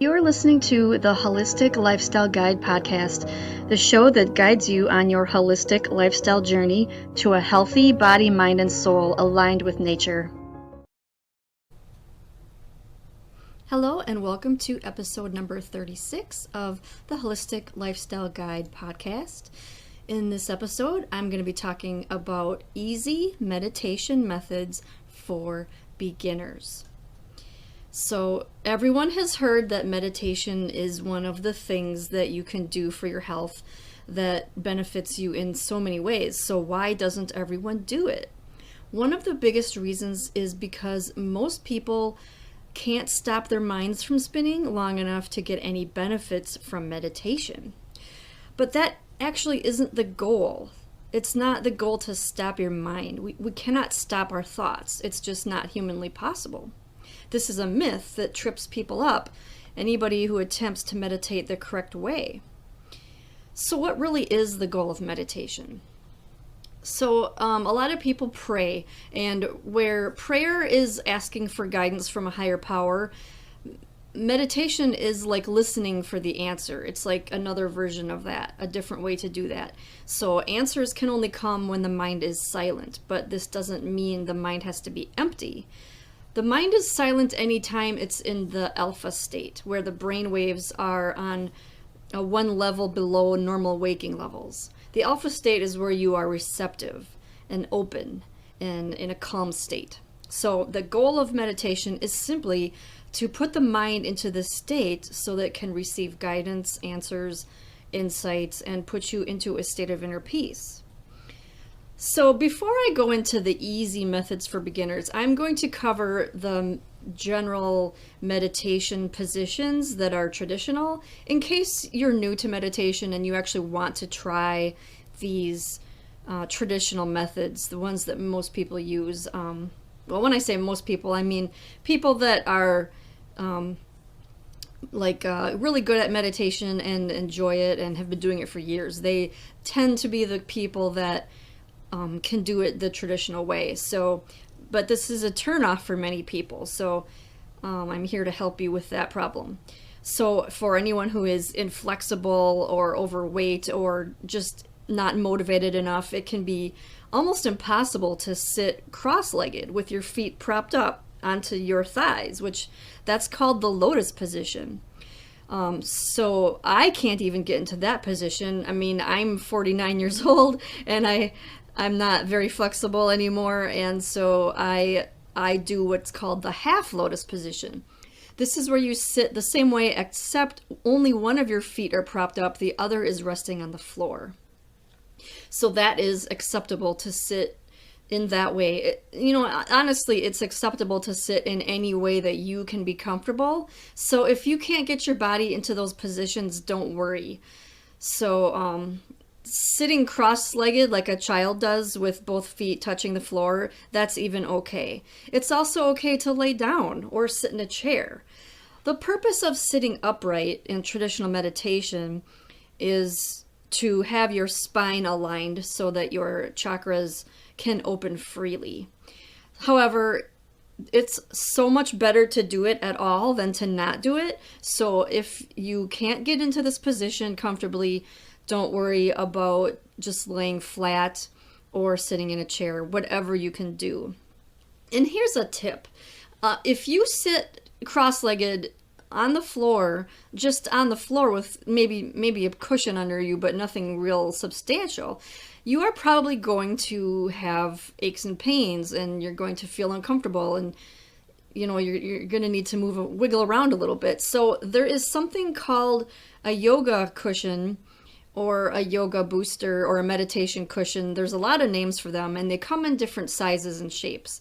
You're listening to the Holistic Lifestyle Guide podcast, the show that guides you on your holistic lifestyle journey to a healthy body, mind, and soul aligned with nature. Hello, and welcome to episode number 36 of the Holistic Lifestyle Guide podcast. In this episode, I'm going to be talking about easy meditation methods for beginners. So everyone has heard that meditation is one of the things that you can do for your health that benefits you in so many ways. So why doesn't everyone do it? One of the biggest reasons is because most people can't stop their minds from spinning long enough to get any benefits from meditation. But that actually isn't the goal. It's not the goal to stop your mind. We cannot stop our thoughts. It's just not humanly possible. This is a myth that trips people up, anybody who attempts to meditate the correct way. So what really is the goal of meditation? So a lot of people pray, and where prayer is asking for guidance from a higher power, meditation is like listening for the answer. It's like another version of that, a different way to do that. So answers can only come when the mind is silent, but this doesn't mean the mind has to be empty. The mind is silent anytime it's in the alpha state, where the brain waves are on one level below normal waking levels. The alpha state is where you are receptive and open and in a calm state. So the goal of meditation is simply to put the mind into this state so that it can receive guidance, answers, insights, and put you into a state of inner peace. So before I go into the easy methods for beginners, I'm going to cover the general meditation positions that are traditional in case you're new to meditation and you actually want to try these traditional methods, the ones that most people use. Well, when I say most people, I mean people that are really good at meditation and enjoy it and have been doing it for years. They tend to be the people that can do it the traditional way. So, but this is a turnoff for many people. So I'm here to help you with that problem. So for anyone who is inflexible or overweight or just not motivated enough, it can be almost impossible to sit cross-legged with your feet propped up onto your thighs, which that's called the lotus position. So I can't even get into that position. I mean, I'm 49 years old and I'm not very flexible anymore, and so I do what's called the half lotus position. This is where you sit the same way except only one of your feet are propped up, the other is resting on the floor. So that is acceptable to sit in that way. Honestly, it's acceptable to sit in any way that you can be comfortable. So if you can't get your body into those positions, don't worry. So sitting cross-legged like a child does with both feet touching the floor, that's even okay. It's also okay to lay down or sit in a chair. The purpose of sitting upright in traditional meditation is to have your spine aligned so that your chakras can open freely. However, it's so much better to do it at all than to not do it. So if you can't get into this position comfortably, don't worry about just laying flat or sitting in a chair, whatever you can do. And here's a tip. If you sit cross-legged on the floor, just on the floor with maybe a cushion under you, but nothing real substantial, you are probably going to have aches and pains and you're going to feel uncomfortable and you're going to need to wiggle around a little bit. So there is something called a yoga cushion or a yoga booster or a meditation cushion. There's a lot of names for them and they come in different sizes and shapes.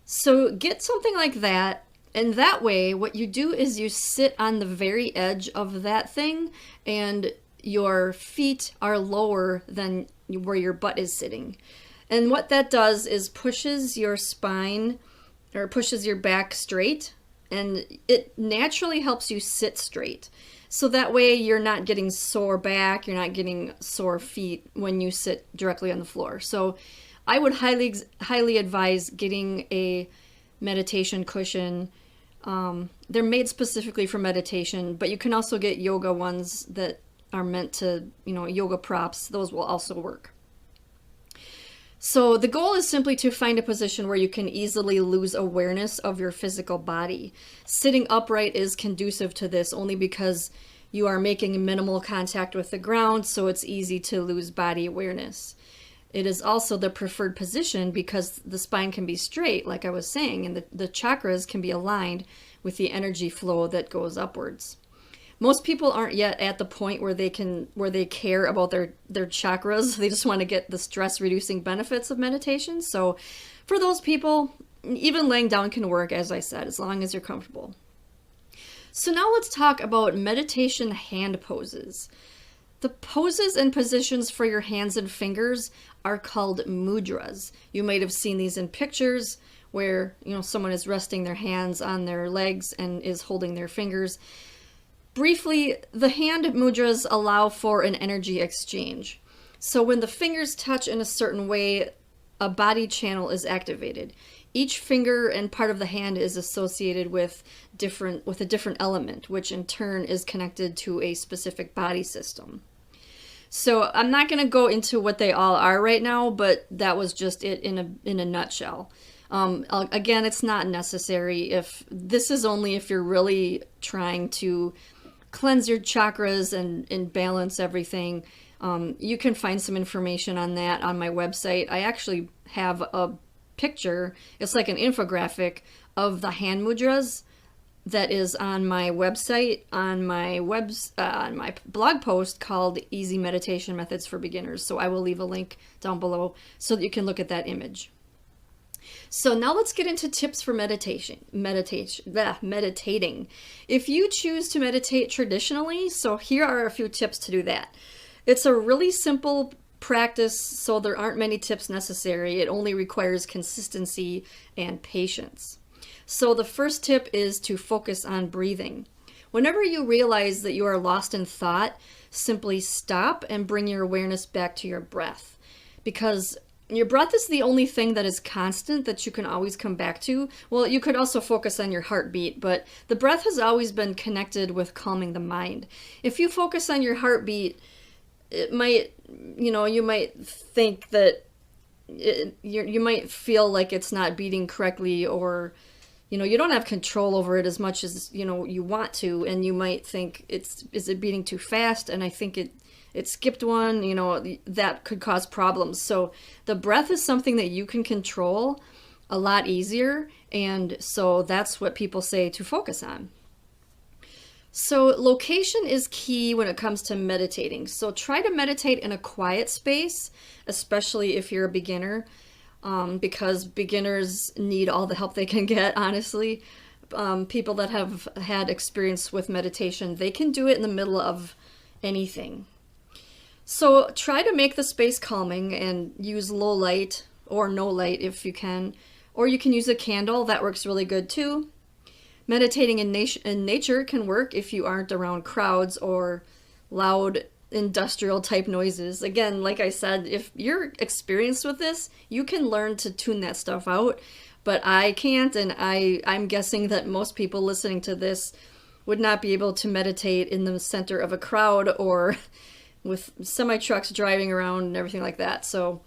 So get something like that, and that way what you do is you sit on the very edge of that thing and your feet are lower than where your butt is sitting. And what that does is pushes your spine or pushes your back straight, and it naturally helps you sit straight. So that way you're not getting sore back, you're not getting sore feet when you sit directly on the floor. So I would highly advise getting a meditation cushion they're made specifically for meditation, but you can also get yoga ones that are meant to, yoga props. Those will also work. So the goal is simply to find a position where you can easily lose awareness of your physical body. Sitting upright is conducive to this only because you are making minimal contact with the ground, so it's easy to lose body awareness. It is also the preferred position because the spine can be straight, like I was saying, and the chakras can be aligned with the energy flow that goes upwards. Most people aren't yet at the point where they care about their chakras. They just want to get the stress reducing benefits of meditation. So for those people, even laying down can work, as I said, as long as you're comfortable. So now let's talk about meditation hand poses. The poses and positions for your hands and fingers are called mudras. You might have seen these in pictures where, someone is resting their hands on their legs and is holding their fingers. Briefly, the hand mudras allow for an energy exchange. So when the fingers touch in a certain way, a body channel is activated. Each finger and part of the hand is associated with a different element, which in turn is connected to a specific body system. So I'm not going to go into what they all are right now, but that was just it in a nutshell. Again, it's not necessary. This is only if you're really trying to cleanse your chakras and balance everything. You can find some information on that on my website. I actually have a picture. It's like an infographic of the hand mudras that is on my website, on my blog post called Easy Meditation Methods for Beginners. So I will leave a link down below so that you can look at that image. So now let's get into tips for meditating. If you choose to meditate traditionally, so here are a few tips to do that. It's a really simple practice, so there aren't many tips necessary. It only requires consistency and patience. So the first tip is to focus on breathing. Whenever you realize that you are lost in thought, simply stop and bring your awareness back to your breath, because your breath is the only thing that is constant that you can always come back to. Well, you could also focus on your heartbeat, but the breath has always been connected with calming the mind. If you focus on your heartbeat, it might, you might think that you might feel like it's not beating correctly, or you don't have control over it as much as you want to, and you might think is it beating too fast, and I think it skipped one, that could cause problems. So the breath is something that you can control a lot easier, and so that's what people say to focus on. So location is key when it comes to meditating. So try to meditate in a quiet space, especially if you're a beginner, because beginners need all the help they can get, honestly. People that have had experience with meditation, they can do it in the middle of anything. So try to make the space calming and use low light or no light if you can, or you can use a candle. That works really good too. Meditating in nature can work if you aren't around crowds or loud industrial type noises. Again, like I said, if you're experienced with this, you can learn to tune that stuff out, but I can't, and I'm guessing that most people listening to this would not be able to meditate in the center of a crowd or with semi-trucks driving around and everything like that. So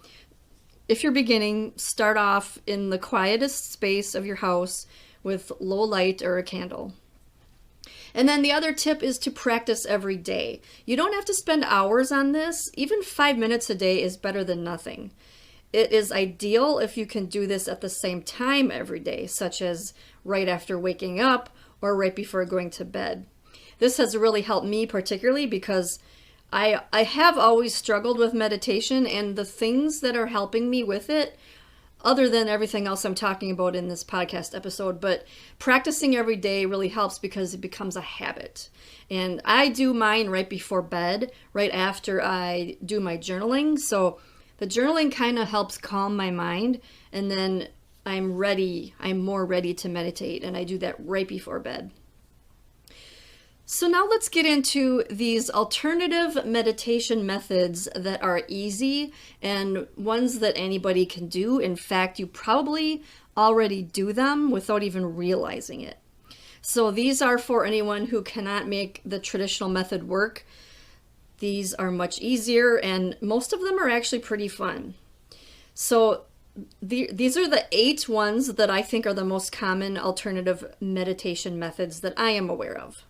if you're beginning, start off in the quietest space of your house with low light or a candle. And then the other tip is to practice every day. You don't have to spend hours on this. Even 5 minutes a day is better than nothing. It is ideal if you can do this at the same time every day, such as right after waking up or right before going to bed. This has really helped me particularly because I have always struggled with meditation, and the things that are helping me with it, other than everything else I'm talking about in this podcast episode, but practicing every day really helps because it becomes a habit. And I do mine right before bed, right after I do my journaling. So the journaling kind of helps calm my mind, and then I'm more ready to meditate, and I do that right before bed. So now let's get into these alternative meditation methods that are easy and ones that anybody can do. In fact, you probably already do them without even realizing it. So these are for anyone who cannot make the traditional method work. These are much easier, and most of them are actually pretty fun. So these are the 8 ones that I think are the most common alternative meditation methods that I am aware of.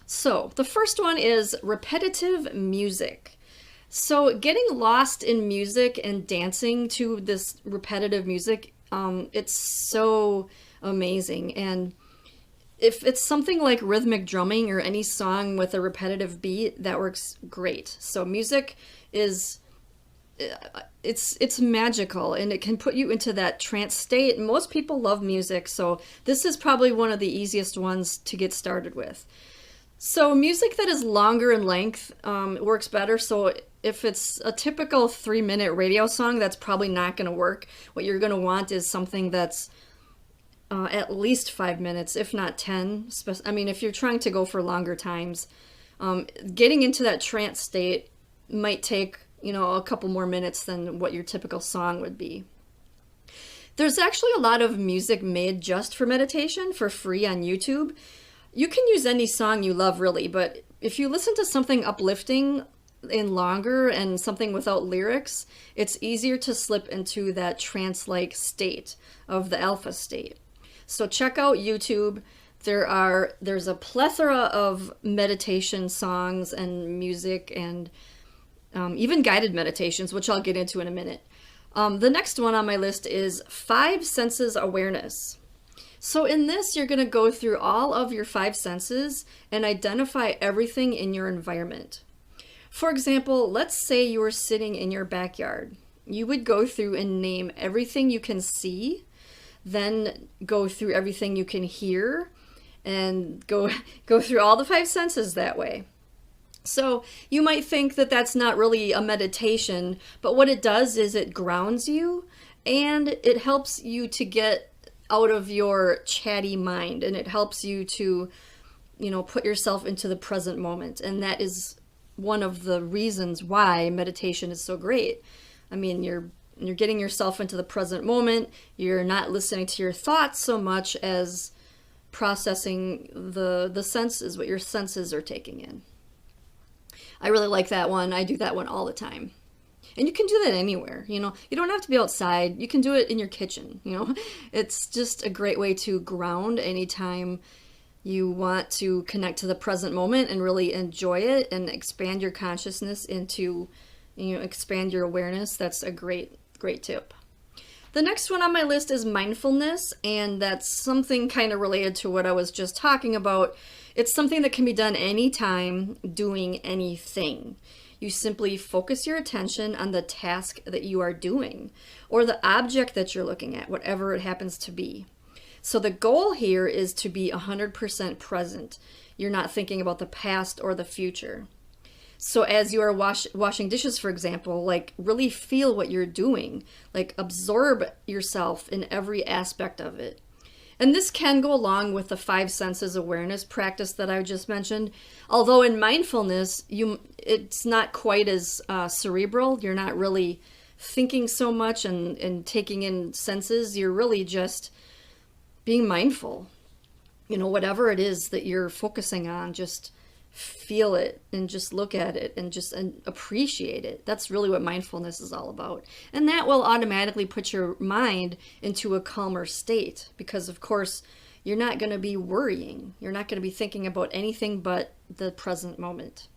So the first one is repetitive music. So getting lost in music and dancing to this repetitive music, it's so amazing. And if it's something like rhythmic drumming or any song with a repetitive beat, that works great. So music is, it's magical, and it can put you into that trance state. Most people love music, so this is probably one of the easiest ones to get started with. So music that is longer in length works better. So if it's a typical 3-minute radio song, that's probably not going to work. What you're going to want is something that's at least 5 minutes, if not 10. I mean, if you're trying to go for longer times, getting into that trance state might take, a couple more minutes than what your typical song would be. There's actually a lot of music made just for meditation for free on YouTube. You can use any song you love, really, but if you listen to something uplifting and longer and something without lyrics, it's easier to slip into that trance-like state of the alpha state. So check out YouTube. There's a plethora of meditation songs and music, and even guided meditations, which I'll get into in a minute. The next one on my list is 5 senses awareness. So in this, you're going to go through all of your 5 senses and identify everything in your environment. For example, let's say you were sitting in your backyard. You would go through and name everything you can see, then go through everything you can hear, and go through all the 5 senses that way. So you might think that that's not really a meditation, but what it does is it grounds you, and it helps you to get out of your chatty mind, and it helps you to, put yourself into the present moment. And that is one of the reasons why meditation is so great. I mean, you're getting yourself into the present moment. You're not listening to your thoughts so much as processing the senses, what your senses are taking in. I really like that one. I do that one all the time. And you can do that anywhere, you don't have to be outside. You can do it in your kitchen, It's just a great way to ground anytime you want to connect to the present moment and really enjoy it and expand your consciousness into, expand your awareness. That's a great tip. The next one on my list is mindfulness, and that's something kind of related to what I was just talking about. It's something that can be done anytime, doing anything. You simply focus your attention on the task that you are doing, or the object that you're looking at, whatever it happens to be. So the goal here is to be 100% present. You're not thinking about the past or the future. So as you are washing dishes, for example, really feel what you're doing, absorb yourself in every aspect of it. And this can go along with the 5 senses awareness practice that I just mentioned. Although in mindfulness, it's not quite as cerebral. You're not really thinking so much and taking in senses. You're really just being mindful. Whatever it is that you're focusing on, just feel it and just look at it and just appreciate it. That's really what mindfulness is all about. And that will automatically put your mind into a calmer state, because of course you're not going to be worrying. You're not going to be thinking about anything but the present moment.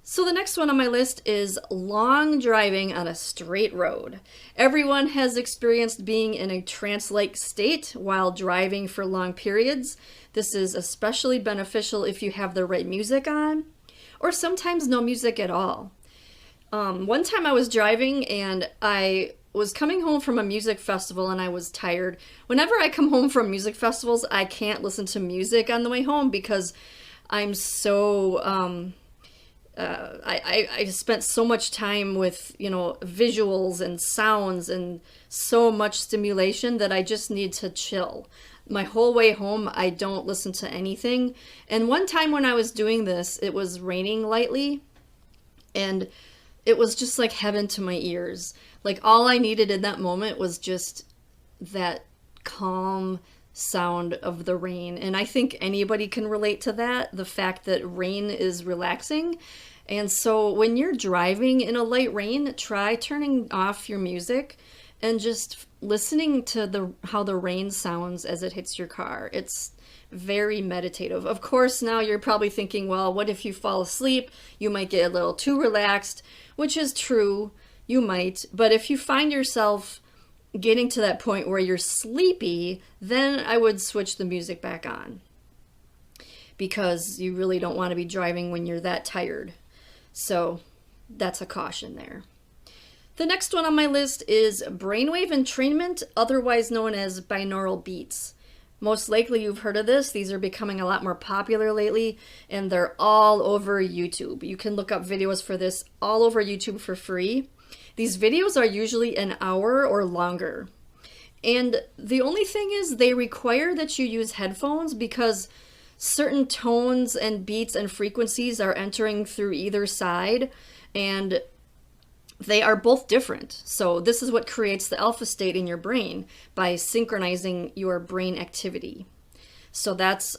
So the next one on my list is long driving on a straight road. Everyone has experienced being in a trance-like state while driving for long periods. This is especially beneficial if you have the right music on, or sometimes no music at all. One time I was driving and I was coming home from a music festival and I was tired. Whenever I come home from music festivals, I can't listen to music on the way home because I'm so... I spent so much time with, visuals and sounds and so much stimulation that I just need to chill. My whole way home, I don't listen to anything. And one time when I was doing this, it was raining lightly, and it was just like heaven to my ears. All I needed in that moment was just that calm sound of the rain. And I think anybody can relate to that, the fact that rain is relaxing. And so when you're driving in a light rain, try turning off your music and just listening to how the rain sounds as it hits your car. It's very meditative. Of course, now you're probably thinking, well, what if you fall asleep? You might get a little too relaxed, which is true. You might. But if you find yourself getting to that point where you're sleepy, then I would switch the music back on, because you really don't want to be driving when you're that tired. So that's a caution there. The next one on my list is Brainwave Entrainment, otherwise known as binaural beats. Most likely you've heard of this. These are becoming a lot more popular lately, and they're all over YouTube. You can look up videos for this all over YouTube for free. These videos are usually an hour or longer. And the only thing is they require that you use headphones, because certain tones and beats and frequencies are entering through either side, and they are both different. So this is what creates the alpha state in your brain, by synchronizing your brain activity. So that's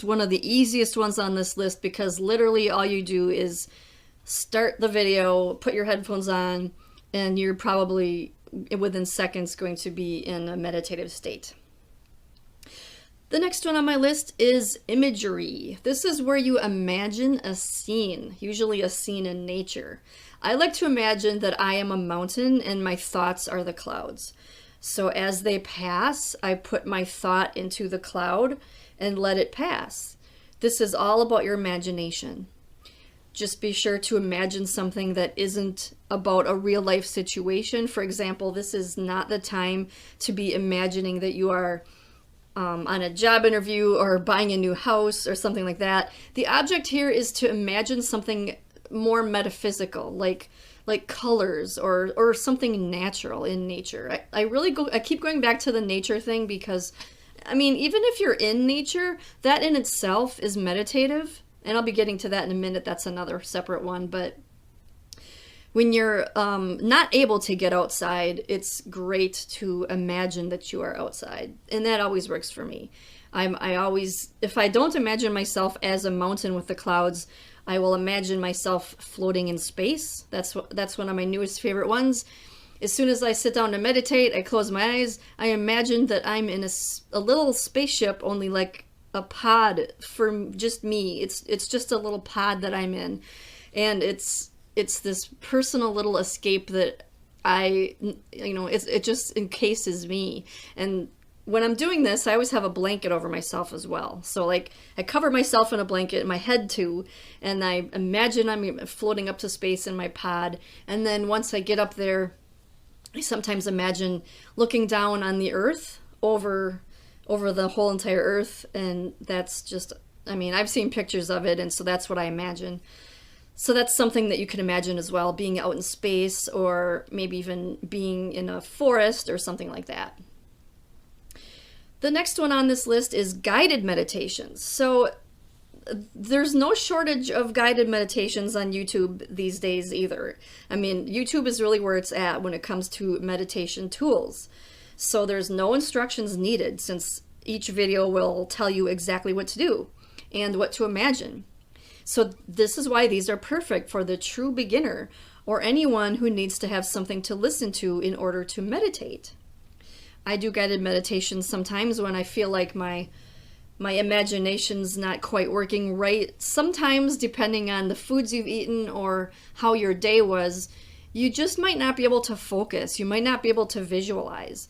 one of the easiest ones on this list, because literally all you do is start the video, put your headphones on, and you're probably within seconds going to be in a meditative state. The next one on my list is Imagery. This is where you imagine a scene, usually a scene in nature. I like to imagine that I am a mountain and my thoughts are the clouds. So as they pass, I put my thought into the cloud and let it pass. This is all about your imagination. Just be sure to imagine something that isn't about a real life situation. For example, this is not the time to be imagining that you are on a job interview or buying a new house or something like that. The object here is to imagine something more metaphysical, like colors or something natural in nature. I keep going back to the nature thing, because I mean, even if you're in nature, that in itself is meditative, and I'll be getting to that in a minute. That's another separate one. But when you're not able to get outside, it's great to imagine that you are outside, and that always works for me. I always, if I don't imagine myself as a mountain with the clouds, I will imagine myself floating in space. That's one of my newest favorite ones. As soon as I sit down to meditate, I close my eyes, I imagine that I'm in a little spaceship, only like a pod for just me. It's just a little pod that I'm in, and it's this personal little escape that it just encases me. And when I'm doing this, I always have a blanket over myself as well. So like I cover myself in a blanket, my head too, and I imagine I'm floating up to space in my pod. And then once I get up there, I sometimes imagine looking down on the earth over the whole entire earth. And that's just, I've seen pictures of it, and so that's what I imagine. So that's something that you can imagine as well, being out in space, or maybe even being in a forest or something like that. The next one on this list is guided meditations. So there's no shortage of guided meditations on YouTube these days either. YouTube is really where it's at when it comes to meditation tools. So there's no instructions needed, since each video will tell you exactly what to do and what to imagine. So this is why these are perfect for the true beginner, or anyone who needs to have something to listen to in order to meditate. I do guided meditations sometimes when I feel like my imagination's not quite working right. Sometimes, depending on the foods you've eaten or how your day was, you just might not be able to focus. You might not be able to visualize.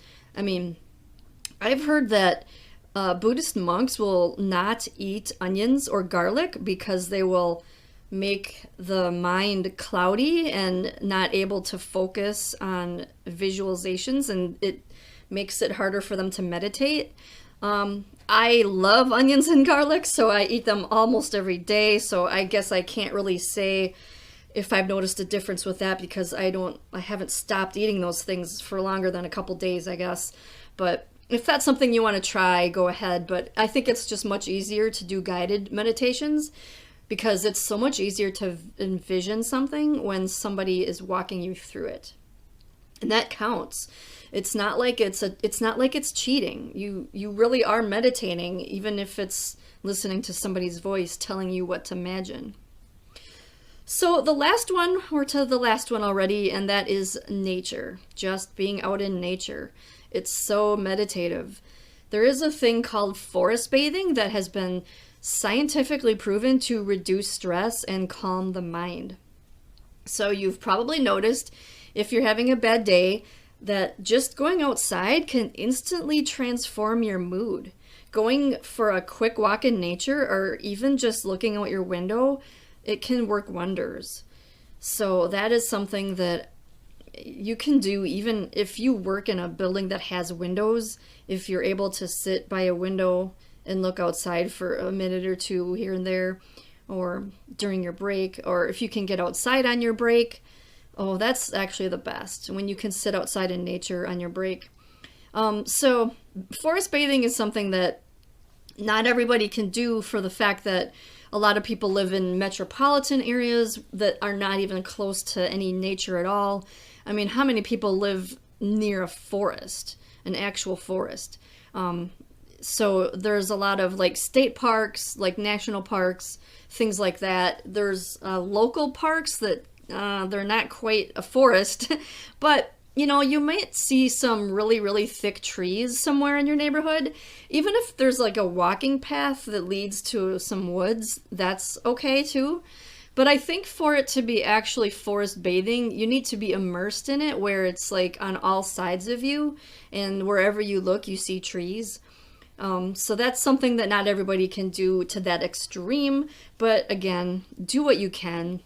I've heard that Buddhist monks will not eat onions or garlic because they will make the mind cloudy and not able to focus on visualizations, and it makes it harder for them to meditate. I love onions and garlic, so I eat them almost every day, so I guess I can't really say if I've noticed a difference with that, because I haven't stopped eating those things for longer than a couple days, I guess. But if that's something you want to try, go ahead. But I think it's just much easier to do guided meditations, because it's so much easier to envision something when somebody is walking you through it. And that counts. It's not like it's cheating. You really are meditating, even if it's listening to somebody's voice telling you what to imagine. So the last one, we're to the last one already, and that is nature. Just being out in nature. It's so meditative. There is a thing called forest bathing that has been scientifically proven to reduce stress and calm the mind. So you've probably noticed, if you're having a bad day, that just going outside can instantly transform your mood. Going for a quick walk in nature, or even just looking out your window, it can work wonders. So that is something that you can do even if you work in a building that has windows. If you're able to sit by a window and look outside for a minute or two here and there, or during your break, or if you can get outside on your break, oh, that's actually the best, when you can sit outside in nature on your break. So forest bathing is something that not everybody can do, for the fact that a lot of people live in metropolitan areas that are not even close to any nature at all. I mean, how many people live near a forest, an actual forest? So there's a lot of like state parks, like national parks, things like that. There's local parks that they're not quite a forest, but you know, you might see some really, really thick trees somewhere in your neighborhood. Even if there's like a walking path that leads to some woods, that's okay too. But I think for it to be actually forest bathing, you need to be immersed in it, where it's like on all sides of you, and wherever you look, you see trees. So that's something that not everybody can do to that extreme, but again, do what you can.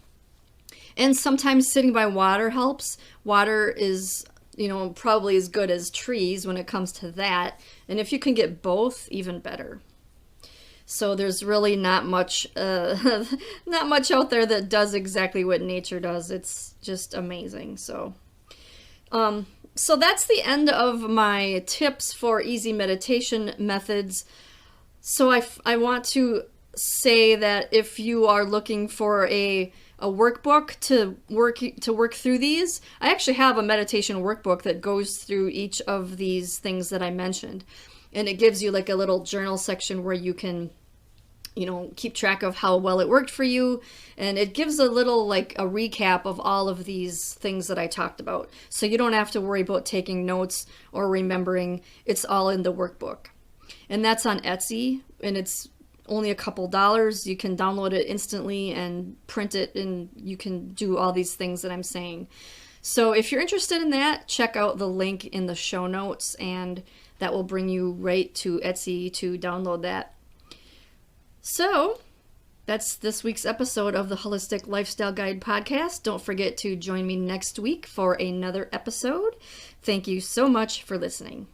And sometimes sitting by water helps. Water is, you know, probably as good as trees when it comes to that. And if you can get both, even better. So there's really not much out there that does exactly what nature does. It's just amazing. So that's the end of my tips for easy meditation methods. So I want to say that if you are looking for a workbook to work through these, I actually have a meditation workbook that goes through each of these things that I mentioned, and it gives you like a little journal section where you can, you know, keep track of how well it worked for you, and it gives a little like a recap of all of these things that I talked about, so you don't have to worry about taking notes or remembering. It's all in the workbook, and that's on Etsy, and it's only a couple dollars. You can download it instantly and print it, and you can do all these things that I'm saying. So if you're interested in that, check out the link in the show notes, and that will bring you right to Etsy to download that. So that's this week's episode of the Holistic Lifestyle Guide podcast. Don't forget to join me next week for another episode. Thank you so much for listening.